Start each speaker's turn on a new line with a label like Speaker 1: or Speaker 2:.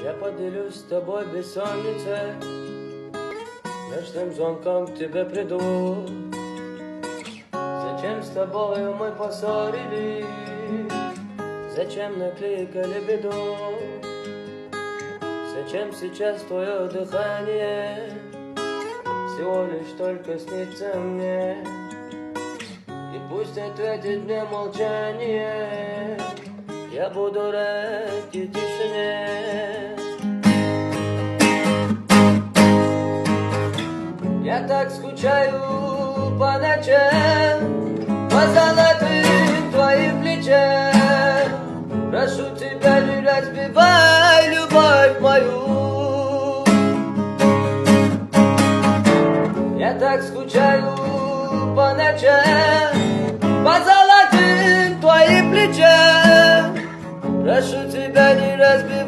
Speaker 1: Я поделюсь с тобой бессонницей, ночным звонком к тебе приду. Зачем с тобою мы поссорились? Зачем накликали беду? Зачем сейчас твое дыхание всего лишь только снится мне? И пусть ответит мне молчание, я буду рад и тишине. Я так скучаю по ночам, по золотым твоим плечам. Прошу тебя, не разбивай любовь мою. Я так скучаю по ночам, по золотым твоим плечам. Прошу тебя, не разбивай